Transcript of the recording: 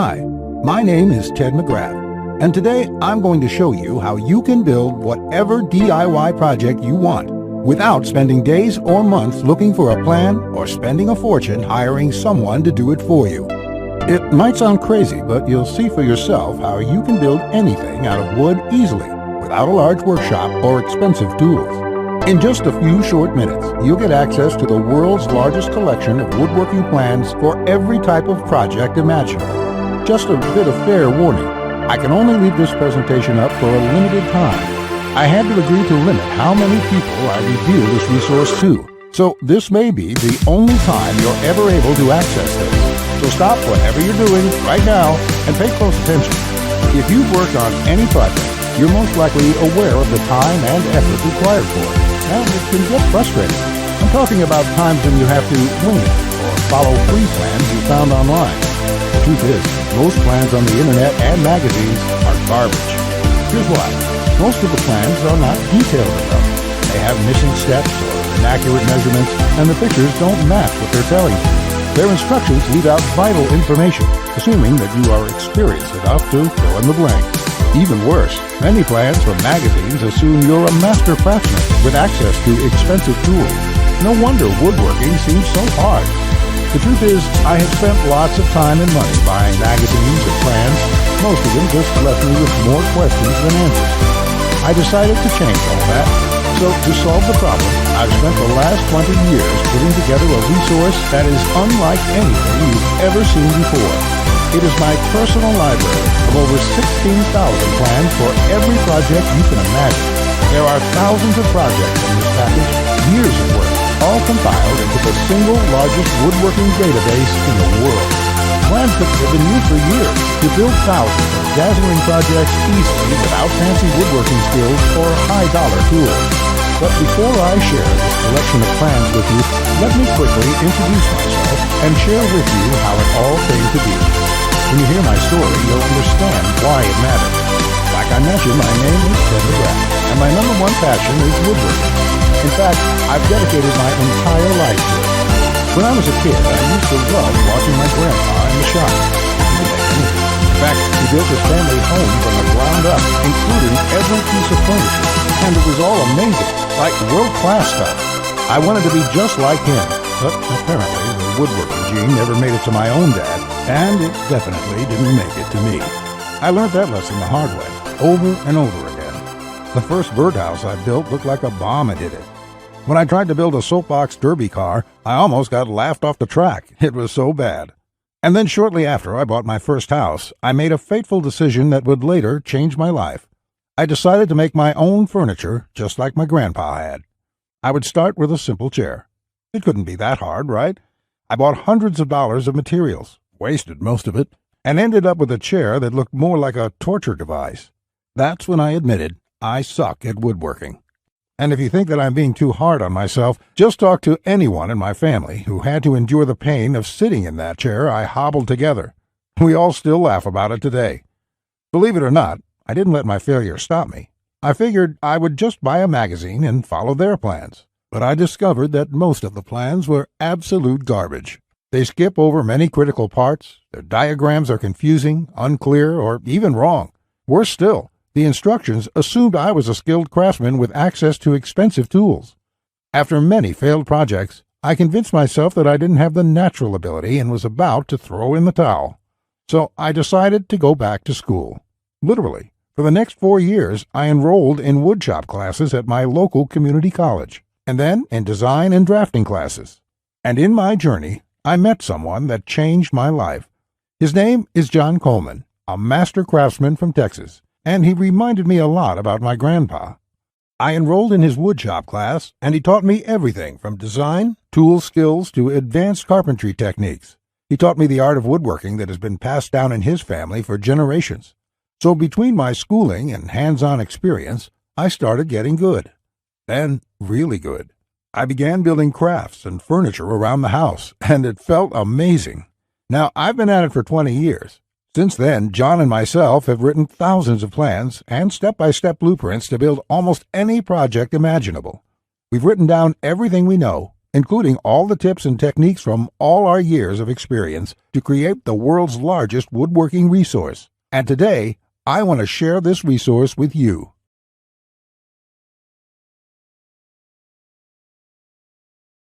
Hi, my name is Ted McGrath, and today I'm going to show you how you can build whatever DIY project you want without spending days or months looking for a plan or spending a fortune hiring someone to do it for you. It might sound crazy, but you'll see for yourself how you can build anything out of wood easily without a large workshop or expensive tools. In just a few short minutes, you'll get access to the world's largest collection of woodworking plans for every type of project imaginable. Just a bit of fair warning, I can only leave this presentation up for a limited time. I had to agree to limit how many people I reveal this resource to, so this may be the only time you're ever able to access this. So stop whatever you're doing right now and pay close attention. If you've worked on any project, you're most likely aware of the time and effort required for it, and it can get frustrating. I'm talking about times when you have to wing it or follow free plans you found online. The truth is, most plans on the internet and magazines are garbage. Here's why. Most of the plans are not detailed enough. They have missing steps or inaccurate measurements, and the pictures don't match what they're telling you. Their instructions leave out vital information, assuming that you are experienced enough to fill in the blank. Even worse, many plans from magazines assume you're a master craftsman with access to expensive tools. No wonder woodworking seems so hard. The truth is, I have spent lots of time and money buying magazines or plans. Most of them just left me with more questions than answers. I decided to change all that. So, to solve the problem, I've spent the last 20 years putting together a resource that is unlike anything you've ever seen before. It is my personal library of over 16,000 plans for every project you can imagine. There are thousands of projects in this package, years of work, all compiled into the single largest woodworking database in the world. Plans that have been used for years to build thousands of dazzling projects easily without fancy woodworking skills or high-dollar tools. But before I share this collection of plans with you, let me quickly introduce myself and share with you how it all came to be. When you hear my story, you'll understand why it matters. Like I mentioned, my name is Ted McGrath, and my number one passion is woodworking. In fact, I've dedicated my entire life to it. When I was a kid, I used to love watching my grandpa in the shop. In fact, he built his family home from the ground up, including every piece of furniture, and it was all amazing, like world-class stuff. I wanted to be just like him, but apparently the woodworking gene never made it to my own dad, and it definitely didn't make it to me. I learned that lesson the hard way, over and over again. The first birdhouse I built looked like a bomb had hit it. When I tried to build a soapbox derby car, I almost got laughed off the track. It was so bad. And then shortly after I bought my first house, I made a fateful decision that would later change my life. I decided to make my own furniture just like my grandpa had. I would start with a simple chair. It couldn't be that hard, right? I bought hundreds of dollars of materials, wasted most of it, and ended up with a chair that looked more like a torture device. That's when I admitted I suck at woodworking. And if you think that I'm being too hard on myself, just talk to anyone in my family who had to endure the pain of sitting in that chair I hobbled together. We all still laugh about it today. Believe it or not, I didn't let my failure stop me. I figured I would just buy a magazine and follow their plans. But I discovered that most of the plans were absolute garbage. They skip over many critical parts, their diagrams are confusing, unclear, or even wrong. Worse still, the instructions assumed I was a skilled craftsman with access to expensive tools. After many failed projects, I convinced myself that I didn't have the natural ability and was about to throw in the towel. So I decided to go back to school. Literally, for the next 4 years, I enrolled in woodshop classes at my local community college, and then in design and drafting classes. And in my journey, I met someone that changed my life. His name is John Coleman, a master craftsman from Texas, and he reminded me a lot about my grandpa. I enrolled in his woodshop class, and he taught me everything from design, tool skills, to advanced carpentry techniques. He taught me the art of woodworking that has been passed down in his family for generations. So between my schooling and hands-on experience, I started getting good. Then, really good. I began building crafts and furniture around the house, and it felt amazing. Now, I've been at it for 20 years. Since then, John and myself have written thousands of plans and step-by-step blueprints to build almost any project imaginable. We've written down everything we know, including all the tips and techniques from all our years of experience to create the world's largest woodworking resource. And today, I want to share this resource with you.